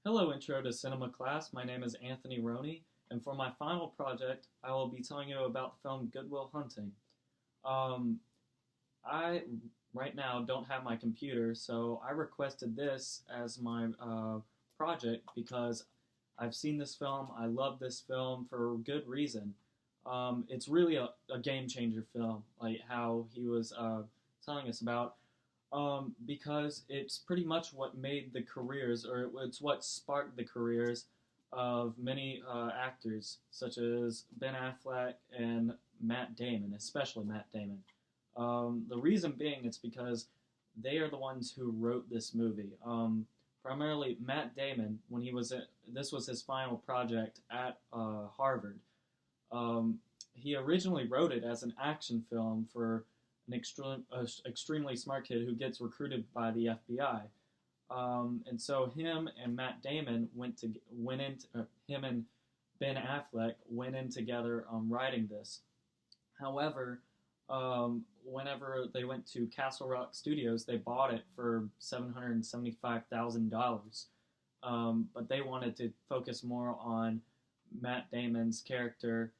Hello, Intro to Cinema class. My name is Anthony Roney, and for my final project, I will be telling you about the film Good Will Hunting. Um, I right now don't have my computer, so I requested this as my project because I've seen this film. I love this film for good reason. It's really a game changer film, like how he was telling us about because it's pretty much what made the careers, or it's what sparked the careers of many actors, such as Ben Affleck and Matt Damon, especially Matt Damon. The reason being, it's because they are the ones who wrote this movie. Primarily, Matt Damon, when this was his final project at Harvard. Um, he originally wrote it as an action film for extremely smart kid who gets recruited by the FBI. And so him and Matt Damon went into him and Ben Affleck went in together writing this. However, whenever they went to Castle Rock Studios, they bought it for $775,000. But they wanted to focus more on Matt Damon's character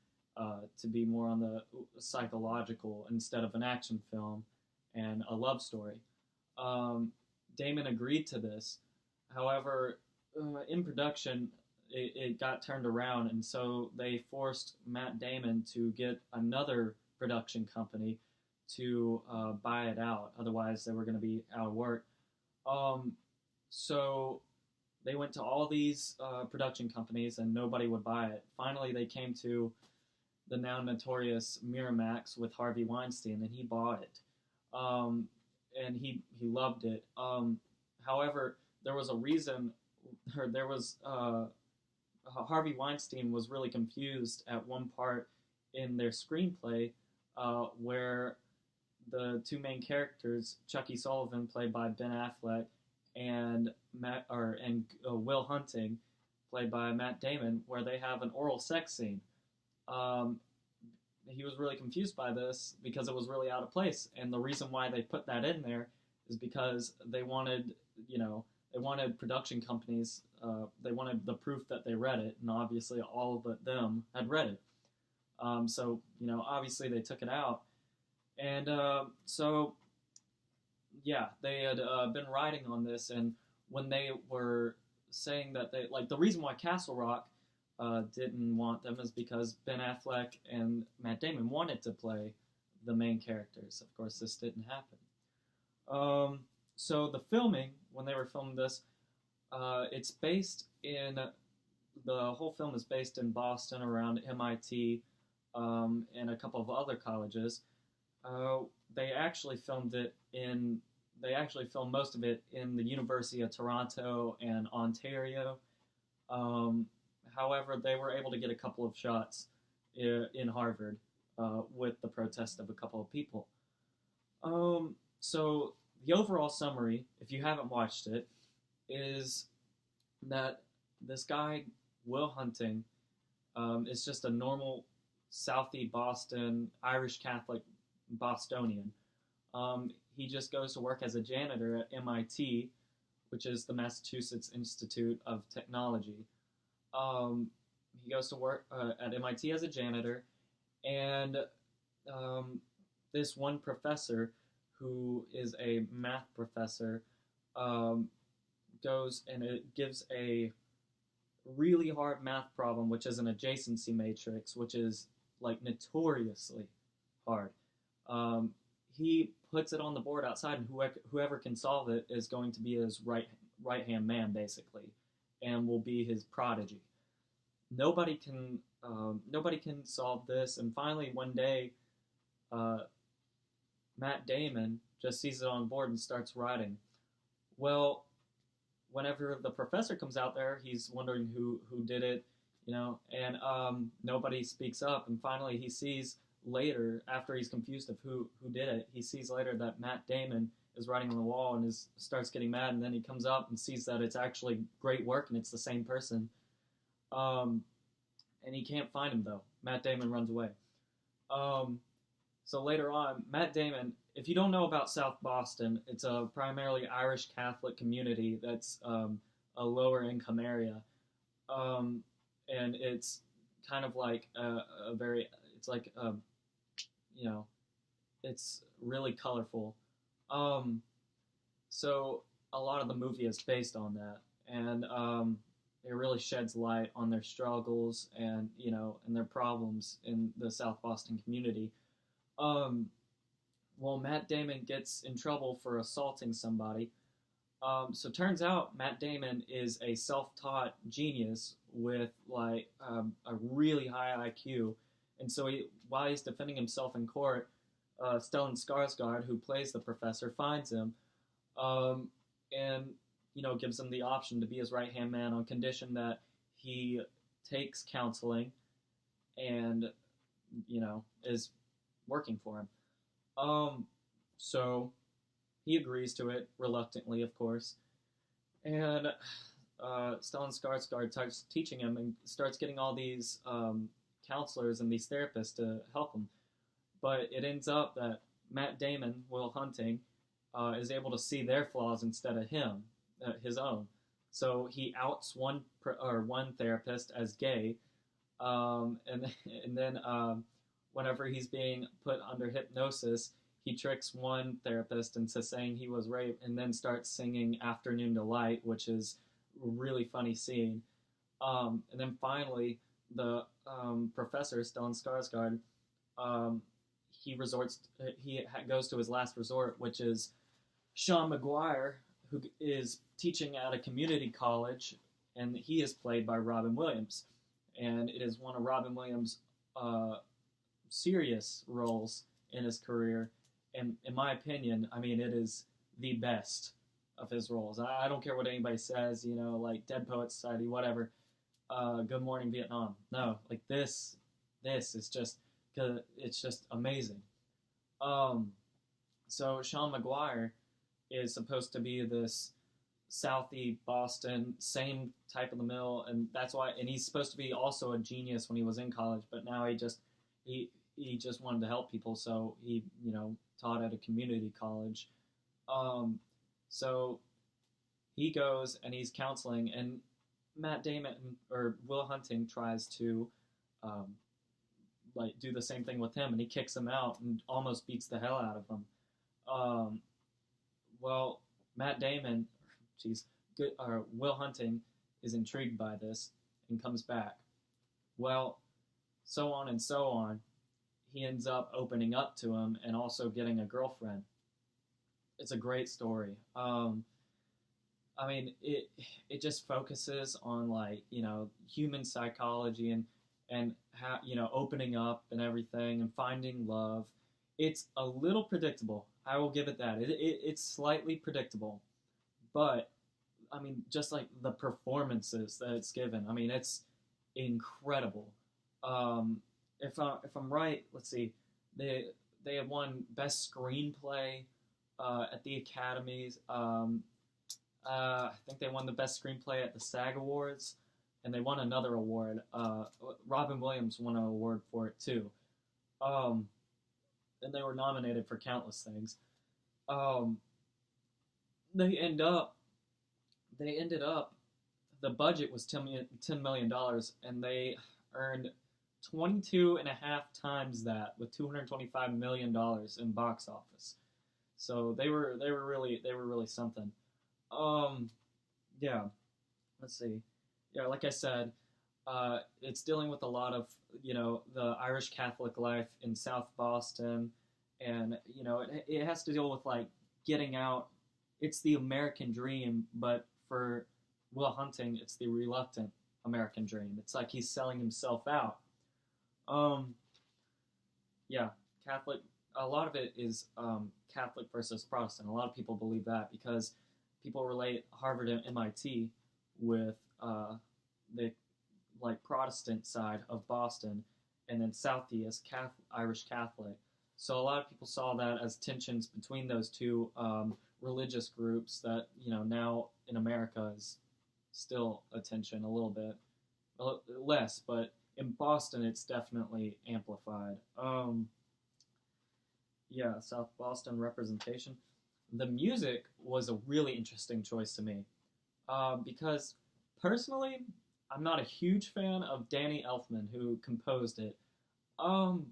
to be more on the psychological instead of an action film and a love story. Um, Damon agreed to this. However, in production, it got turned around, and so they forced Matt Damon to get another production company to buy it out. Otherwise, they were going to be out of work. Um, so they went to all these production companies, and nobody would buy it. Finally, they came to the now notorious Miramax with Harvey Weinstein, and he bought it. Um, and he loved it. However, there was a reason, or there was Harvey Weinstein was really confused at one part in their screenplay where the two main characters, Chucky Sullivan, played by Ben Affleck, and Will Hunting, played by Matt Damon, where they have an oral sex scene. Um, he was really confused by this because it was really out of place, and the reason why they put that in there is because they wanted, they wanted production companies, they wanted the proof that they read it, and obviously all of them had read it. So, obviously they took it out, and so yeah, they had been writing on this, and when they were saying that they like the reason why Castle Rock didn't want them is because Ben Affleck and Matt Damon wanted to play the main characters. Of course, this didn't happen. So the filming, when they were filming this, it's based in the whole film is based in Boston around MIT and a couple of other colleges. Uh, they actually filmed it in. They actually filmed most of it in the University of Toronto and Ontario. Um, However, they were able to get a couple of shots in Harvard with the protest of a couple of people. So the overall summary, if you haven't watched it, is that this guy, Will Hunting, is just a normal Southie Boston Irish Catholic Bostonian. He just goes to work as a janitor at MIT, which is the Massachusetts Institute of Technology. Um, he goes to work at MIT as a janitor, and um, this one professor, who is a math professor, um, goes and it gives a really hard math problem, which is an adjacency matrix, which is like notoriously hard. Um, he puts it on the board outside, and whoever can solve it is going to be his right hand man, basically, and will be his prodigy. Nobody can solve this, and finally one day, uh, Matt Damon just sees it on board and starts writing. Well, whenever the professor comes out there, he's wondering who did it, and nobody speaks up. And finally, he sees later, after he's confused of who did it, he sees later that Matt Damon is writing on the wall and starts getting mad. And then he comes up and sees that it's actually great work and it's the same person. Um, and he can't find him though. Matt Damon runs away. Um, so later on, Matt Damon, if you don't know about South Boston, it's a primarily Irish Catholic community that's a lower low-income area, and it's kind of like a very, it's like you know, it's really colorful. Um, so a lot of the movie is based on that, and it really sheds light on their struggles and and their problems in the South Boston community. Um, well, Matt Damon gets in trouble for assaulting somebody. So turns out Matt Damon is a self-taught genius with like a really high IQ, and so while he's defending himself in court, Stellan Skarsgård, who plays the professor, finds him, um, and gives him the option to be his right-hand man on condition that he takes counseling and is working for him. Um, so he agrees to it reluctantly, of course, and Stellan Skarsgård starts teaching him and starts getting all these counselors and these therapists to help him. But it ends up that Matt Damon, Will Hunting, is able to see their flaws instead of his own. So he outs one therapist as gay, and and then whenever he's being put under hypnosis, he tricks one therapist into saying he was raped, and then starts singing "Afternoon Delight," which is a really funny scene. And then finally, the professor Stellan Skarsgård, um, he goes to his last resort, which is Sean Maguire, who is teaching at a community college, and he is played by Robin Williams, and it is one of Robin Williams' serious roles in his career. And in my opinion, I mean, it is the best of his roles. I don't care what anybody says, like Dead Poets Society, whatever. Good Morning Vietnam. No, like this is just, it's just amazing. So Sean Maguire is supposed to be this Southie Boston, same type of the mill, and that's why. And he's supposed to be also a genius when he was in college, but now he just wanted to help people, so he taught at a community college. So he goes and he's counseling, and Matt Damon or Will Hunting tries to like do the same thing with him, and he kicks him out and almost beats the hell out of him. Well, Matt Damon, Will Hunting is intrigued by this and comes back. Well, so on and so on. He ends up opening up to him and also getting a girlfriend. It's a great story. I mean, it just focuses on like human psychology and how opening up and everything and finding love. It's a little predictable. I will give it that. It's slightly predictable, but I mean, just like the performances that it's given. I mean, it's incredible. If I'm right, let's see, they have won Best Screenplay at the Academies. I think they won the Best Screenplay at the SAG Awards, and they won another award. Robin Williams won an award for it too. And they were nominated for countless things. They ended up. The budget was $10 million, and they earned 22 and a half times that with $225 million in box office. So they were really something. Yeah. Let's see. Yeah, like I said, it's dealing with a lot of the Irish Catholic life in South Boston, and it has to deal with like getting out. It's the American dream, but for Will Hunting, it's the reluctant American dream. It's like he's selling himself out. Yeah, Catholic. A lot of it is Catholic versus Protestant. A lot of people believe that because people relate Harvard and MIT with the like Protestant side of Boston, and then Southie as Irish Catholic. So a lot of people saw that as tensions between those two religious groups that now in America is still a tension a little bit less, but in Boston it's definitely amplified. Yeah, South Boston representation. The music was a really interesting choice to me because Personally, I'm not a huge fan of Danny Elfman, who composed it. Um,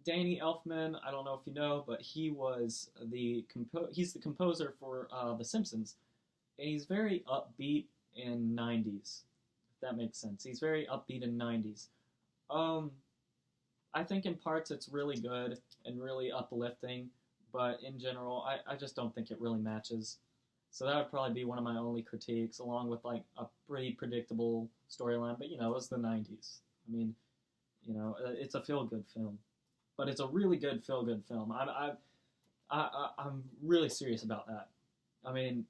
Danny Elfman, I don't know if you know, but he's the composer for The Simpsons. And he's very upbeat in '90s, if that makes sense. He's very upbeat in '90s. Um, I think in parts it's really good and really uplifting, but in general, I just don't think it really matches. So that would probably be one of my only critiques, along with like a pretty predictable storyline. But it was the '90s. I mean, it's a feel good film, but it's a really good feel good film. I'm really serious about that. I mean,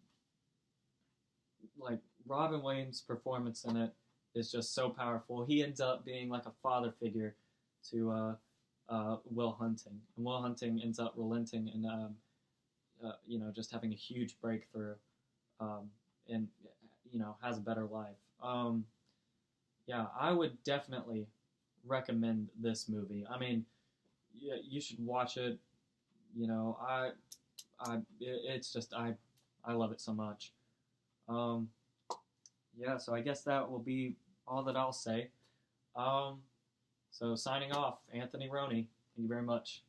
like Robin Williams' performance in it is just so powerful. He ends up being like a father figure to Will Hunting, and Will Hunting ends up relenting and just having a huge breakthrough, and has a better life. Yeah, I would definitely recommend this movie. I mean, yeah, you should watch it. It's just I love it so much. Um, yeah, so I guess that will be all that I'll say. Um, so signing off, Anthony Roney. Thank you very much.